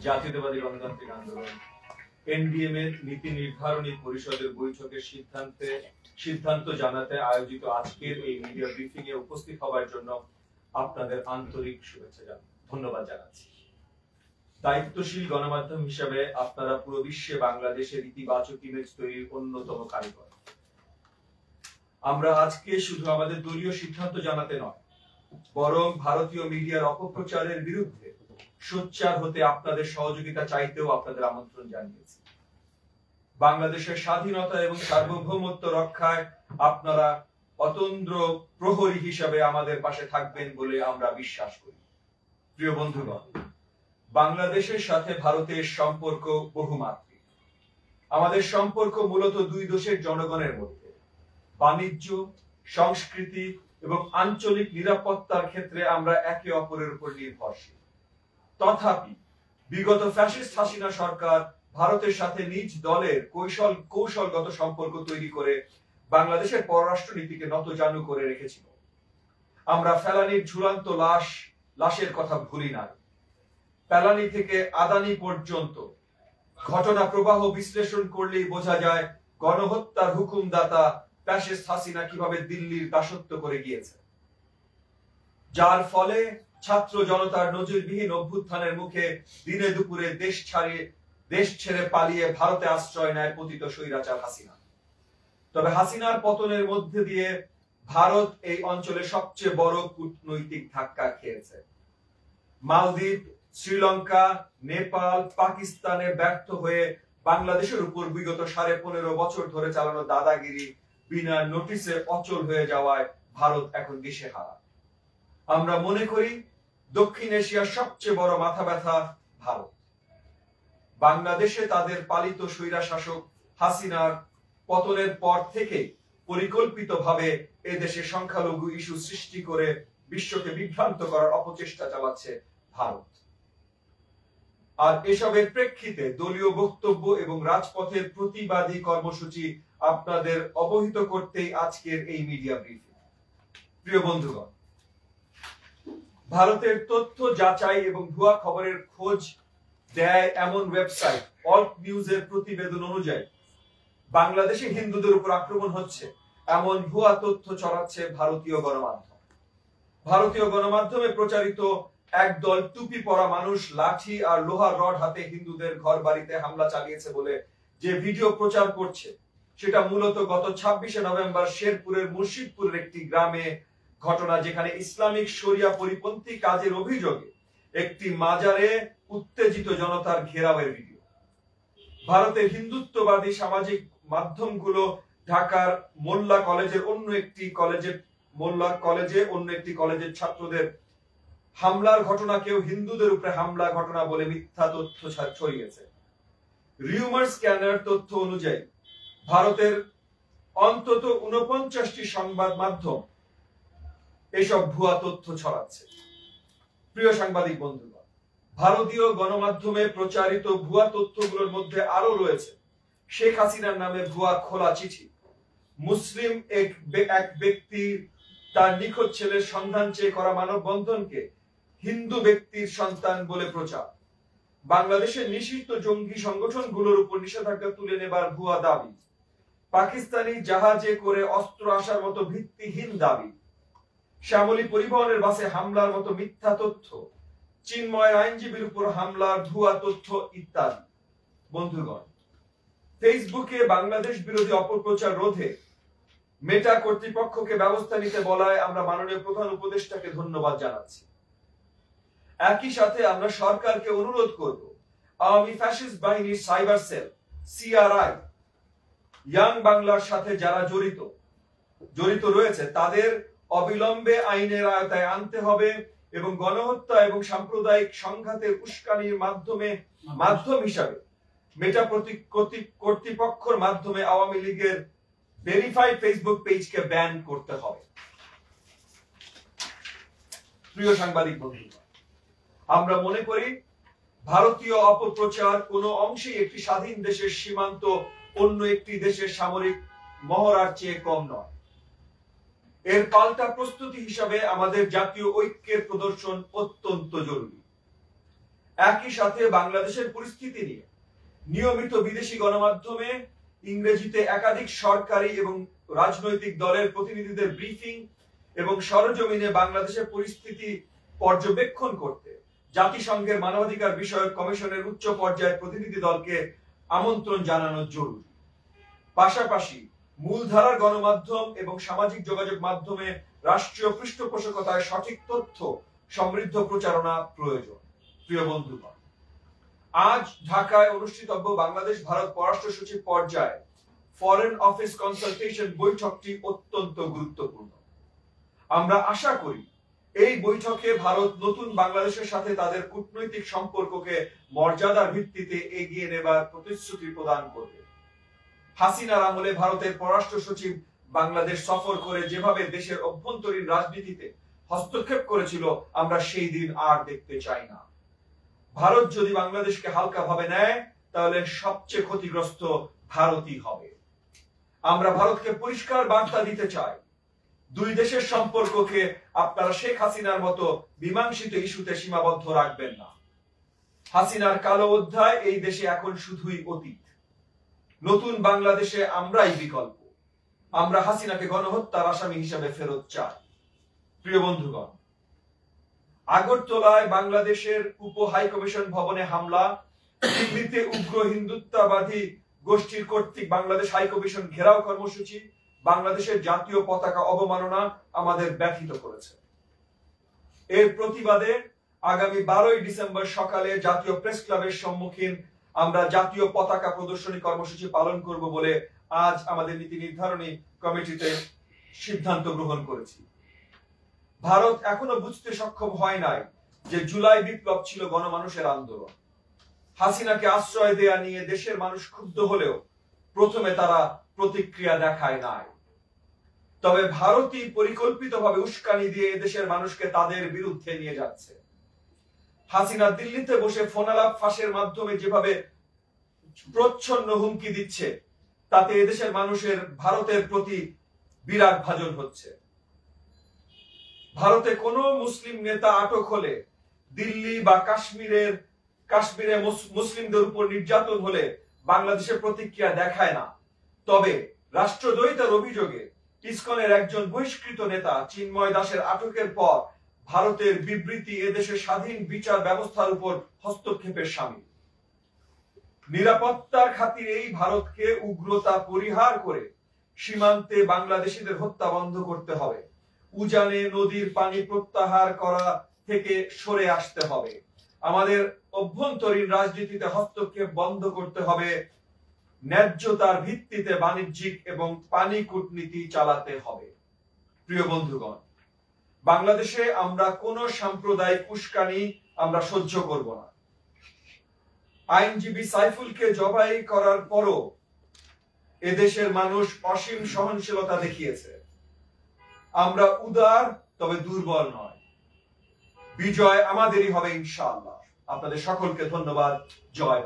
জাতীয়তাবাদী গণতান্ত্রিক আন্দোলন এনডিএম এর নীতি নির্ধারণী পরিষদের বৈঠকের সিদ্ধান্ত জানাতে আয়োজিত আজকের এই মিডিয়া ব্রিফিং এ উপস্থিত হওয়ার জন্য আপনাদের আন্তরিক শুভেচ্ছা ধন্যবাদ জানাচ্ছি। দায়িত্বশীল গণমাধ্যম হিসেবে আপনারা পুরো বিশ্বে বাংলাদেশের ইতিবাচক ইমেজ তৈরির অন্যতম কারিগর। আমরা আজকে শুধু আমাদের দলীয় সিদ্ধান্ত জানাতে নয়, বরং ভারতীয় মিডিয়ার অপপ্রচারের বিরুদ্ধে সোচ্চার হতে আপনাদের সহযোগিতা চাইতেও আপনাদের আমন্ত্রণ জানিয়েছি। বাংলাদেশের স্বাধীনতা এবং সার্বভৌমত্ব রক্ষায় আপনারা অতন্দ্র প্রহরী হিসাবে আমাদের পাশে থাকবেন বলে আমরা বিশ্বাস করি। প্রিয় বন্ধুগণ, বাংলাদেশের সাথে ভারতের সম্পর্ক বহুমাত্রিক। আমাদের সম্পর্ক মূলত দুই দেশের জনগণের মধ্যে। বাণিজ্য, সংস্কৃতি এবং আঞ্চলিক নিরাপত্তার ক্ষেত্রে আমরা একে অপরের উপর নির্ভরশীল। তথাপি বিগত ফ্যাসিস্ট হাসিনা সরকার ভারতের সাথে নিজ দলের কৌশলগত সম্পর্ক তৈরি করে বাংলাদেশের পররাষ্ট্র নীতিকে নতজানু করে রেখেছিল। আমরা ফেলানির ঝুলন্ত লাশের কথা ভুলি না। ফেলানি থেকে আদানি পর্যন্ত ঘটনা প্রবাহ বিশ্লেষণ করলেই বোঝা যায় গণহত্যার হুকুমদাতা ফ্যাসিস্ট হাসিনা কিভাবে দিল্লির দাসত্ব করে গিয়েছে, যার ফলে ছাত্র জনতার নজিরবিহীন অভ্যুত্থানের মুখে দিনে দুপুরে দেশ ছেড়ে পালিয়ে ভারতে আশ্রয় নেয় পতিত স্বৈরাচার হাসিনা। তবে হাসিনার পতনের মধ্যে দিয়ে ভারত এই অঞ্চলে সবচেয়ে বড় কূটনৈতিক ধাক্কা খেয়েছে। মালদ্বীপ, শ্রীলঙ্কা, নেপাল, পাকিস্তানে ব্যর্থ হয়ে বাংলাদেশের উপর বিগত 15.5 বছর ধরে চালানো দাদাগিরি বিনা নোটিসে অচল হয়ে যাওয়ায় ভারত এখন দিশেহারা। আমরা মনে করি দক্ষিণ এশিয়ার সবচেয়ে বড় মাথা ব্যথা ভারত। বাংলাদেশে তাদের পালিত স্বৈরা শাসক হাসিনার পতনের পর থেকে পরিকল্পিতভাবে এদেশে সংখ্যালঘু ইস্যু সৃষ্টি করে বিশ্বকে বিভ্রান্ত করার অপচেষ্টা চালাচ্ছে ভারত। আর এসবের প্রেক্ষিতে দলীয় বক্তব্য এবং রাজপথের প্রতিবাদী কর্মসূচি আপনাদের অবহিত করতেই আজকের এই মিডিয়া ব্রিফিং। প্রিয় বন্ধুগণ, ভারতের তথ্য যাচাই এবং ভুয়া খবরের খোঁজ দেয় এমন ওয়েবসাইট অল্ট নিউজের প্রতিবেদন অনুযায়ী বাংলাদেশে হিন্দুদের উপর আক্রমণ হচ্ছে এমন ভুয়া তথ্য ছড়াচ্ছে ভারতীয় গণমাধ্যম। ভারতীয় গণমাধ্যমে প্রচারিত একদল টুপি পরা মানুষ লাঠি আর লোহার রড হাতে হিন্দুদের ঘর বাড়িতে হামলা চালিয়েছে বলে যে ভিডিও প্রচার করছে, সেটা মূলত গত 26শে নভেম্বর শেরপুরের মুর্শিদপুরের একটি গ্রামে ঘটনা, যেখানে ইসলামিক শরিয়া পরিপন্থী কাজের অভিযোগে একটি মাজারে উত্তেজিত জনতার ঘেরাওয়ের ভিডিও। ভারতের হিন্দুত্ববাদী সামাজিক মাধ্যমগুলো ঢাকার মোল্লা কলেজে অন্য একটি কলেজের ছাত্রদের হামলার ঘটনাকেও হিন্দুদের উপরে হামলা ঘটনা বলে মিথ্যা তথ্য ছড়িয়েছে। রিউমার স্ক্যানার তথ্য অনুযায়ী ভারতের অন্তত 49টি সংবাদ মাধ্যম এসব ভুয়া তথ্য ছড়াচ্ছে। প্রিয় সাংবাদিক বন্ধুগণ, ভারতীয় গণমাধ্যমে প্রচারিত ভুয়া তথ্যগুলোর মধ্যে আরো রয়েছে শেখ হাসিনার নামে ভুয়া খোলা চিঠি, মুসলিম এক ব্যক্তি তার নিখোঁজ ছেলের সন্ধান চেয়ে করা মানববন্ধনকে হিন্দু ব্যক্তির সন্তান বলে প্রচার, বাংলাদেশের নিষিদ্ধ জঙ্গি সংগঠনগুলোর উপর নিষেধাজ্ঞা তুলে নেবার ভুয়া দাবি, পাকিস্তানি জাহাজে করে অস্ত্র আসার মতো ভিত্তিহীন দাবি, শ্যামলী পরিবহনের বাসে হামলার মতো মিথ্যা তথ্য, চিন্ময় আইনজীবীর উপর হামলার ভুয়া তথ্য ইত্যাদি। বন্ধুগণ, ফেসবুকে বাংলাদেশ বিরোধী অপপ্রচার রোধে মেটা কর্তৃপক্ষকে ব্যবস্থা নিতে বলায় আমরা মাননীয় প্রধান উপদেষ্টাকে ধন্যবাদ জানাচ্ছি। একই সাথে আমরা সরকারকে অনুরোধ করব, আওয়ামী ফ্যাসিস্ট বাহিনীর সাইবার সেল সিআরআই ইয়াং বাংলার সাথে যারা জড়িত রয়েছে তাদের অবিলম্বে আইনের আওতায় আনতে হবে এবং গণহত্যা এবং সাম্প্রদায়িক সংঘাতের উস্কানির মাধ্যম হিসাবে মেটা কর্তৃপক্ষের মাধ্যমে আওয়ামী লীগের ভেরিফাইড ফেসবুক পেজকে ব্যান করতে হবে। প্রিয় সাংবাদিক বন্ধুরা, আমরা মনে করি ভারতীয় অপপ্রচার কোনো অংশেই একটি স্বাধীন দেশের সীমান্ত অন্য একটি দেশের সামরিক মহড়ার চেয়ে কম নয়। এর পাল্টা প্রস্তুতি হিসাবে আমাদের জাতীয় ঐক্যের প্রদর্শন অত্যন্ত জরুরি। একই সাথে বাংলাদেশের পরিস্থিতি নিয়ে নিয়মিত বিদেশি গণমাধ্যমে ইংরেজিতে একাধিক সরকারি এবং রাজনৈতিক দলের প্রতিনিধিদের ব্রিফিং এবং সরজমিনে বাংলাদেশের পরিস্থিতি পর্যবেক্ষণ করতে জাতিসংঘের মানবাধিকার বিষয়ক কমিশনের উচ্চ পর্যায়ের প্রতিনিধি দলকে আমন্ত্রণ জানানো জরুরি। পাশাপাশি মূলধারার গণমাধ্যম এবং সামাজিক যোগাযোগ মাধ্যমে রাষ্ট্রীয় পৃষ্ঠপোষকতায় সঠিক তথ্য সমৃদ্ধ প্রচারণা প্রয়োজন। প্রিয় বন্ধুগণ, আজ ঢাকায় অনুষ্ঠিতব্য বাংলাদেশ ভারত পররাষ্ট্র সচিব পর্যায়ে ফরেন অফিস কনসালটেশন বৈঠকটি অত্যন্ত গুরুত্বপূর্ণ। আমরা আশা করি এই বৈঠকে ভারত নতুন বাংলাদেশের সাথে তাদের কূটনৈতিক সম্পর্ককে মর্যাদার ভিত্তিতে এগিয়ে নেবার প্রতিশ্রুতি প্রদান করবে। হাসিনার আমলে ভারতের পররাষ্ট্র সচিব বাংলাদেশ সফর করে যেভাবে দেশের অভ্যন্তরীণ রাজনীতিতে হস্তক্ষেপ করেছিল, আমরা সেই দিন আর দেখতে চাই না। ভারত যদি বাংলাদেশকে হালকা ভাবে নেয়, তাহলে সবচেয়ে ক্ষতিগ্রস্ত ভারতই হবে। আমরা ভারতকে পরিষ্কার বার্তা দিতে চাই, দুই দেশের সম্পর্ককে আপনারা শেখ হাসিনার মতো মীমাংসিত ইস্যুতে সীমাবদ্ধ রাখবেন না। হাসিনার কালো অধ্যায় এই দেশে এখন শুধুই অতীত। নতুন বাংলাদেশে আমরাই বিকল্প। আমরা হাসিনাকে গণহত্যার আসামি হিসেবে ফেরত চাই। প্রিয় বন্ধুগণ, আগরতলায় বাংলাদেশের উপ হাই কমিশন ভবনে হামলা, দিল্লিতে উগ্র হিন্দুত্ববাদী গোষ্ঠীর কর্তৃক বাংলাদেশ হাই কমিশন ঘেরাও কর্মসূচি, বাংলাদেশের জাতীয় পতাকা অবমাননা আমাদের ব্যথিত করেছে। এর প্রতিবাদে আগামী 12ই ডিসেম্বর সকালে জাতীয় প্রেস ক্লাবের সম্মুখীন আমরা জাতীয় পতাকা প্রদর্শনী কর্মসূচি পালন করব বলে আজ আমাদের নীতি নির্ধারণী কমিটিতে সিদ্ধান্ত গ্রহণ করেছি। ভারত এখনো বুঝতে সক্ষম হয় নাই যে জুলাই বিপ্লব ছিল গণমানুষের আন্দোলন। হাসিনাকে আশ্রয় দেয়া নিয়ে দেশের মানুষ ক্ষুব্ধ হলেও প্রথমে তারা প্রতিক্রিয়া দেখায় নাই। তবে ভারতই পরিকল্পিতভাবে উস্কানি দিয়ে এদেশের মানুষকে তাদের বিরুদ্ধে নিয়ে যাচ্ছে। হাসিনা দিল্লিতে বসে ফোনালাপ ফাঁসের মাধ্যমে যেভাবে প্রচ্ছন্ন হুমকি দিচ্ছে, তাতে এদেশের মানুষের ভারতের প্রতি বিরাট ভাজন হচ্ছে। ভারতে কোনো মুসলিম নেতা আটক হলে, দিল্লি বা কাশ্মীরে মুসলিমদের উপর নির্যাতন হলে বাংলাদেশের প্রতিক্রিয়া দেখায় না। তবে রাষ্ট্রদ্রোহিতার অভিযোগে ইসকনের একজন বহিষ্কৃত নেতা চিন্ময় দাসের আটকের পর ভারতের বিবৃতি এদেশের স্বাধীন বিচার ব্যবস্থার উপর হস্তক্ষেপের শামিল। নিরাপত্তার খাতিরেই ভারতকে উগ্রতা পরিহার করে সীমান্তে বাংলাদেশিদের হত্যা বন্ধ করতে হবে। উজানে নদীর পানি প্রত্যাহার করা থেকে সরে আসতে হবে। আমাদের অভ্যন্তরীণ রাজনীতিতে হস্তক্ষেপ বন্ধ করতে হবে। ন্যায্যতার ভিত্তিতে বাণিজ্যিক এবং পানি কূটনীতি চালাতে হবে। প্রিয় বন্ধুগণ, বাংলাদেশে আমরা কোন সাম্প্রদায়িক উস্কানি আমরা সহ্য করব না। আইনজীবী সাইফুলকে জবাই করার পরও এদেশের মানুষ অসীম সহনশীলতা দেখিয়েছে। আমরা উদার, তবে দুর্বল নয়। বিজয় আমাদেরই হবে ইনশাআল্লাহ। আপনাদের সকলকে ধন্যবাদ। জয়।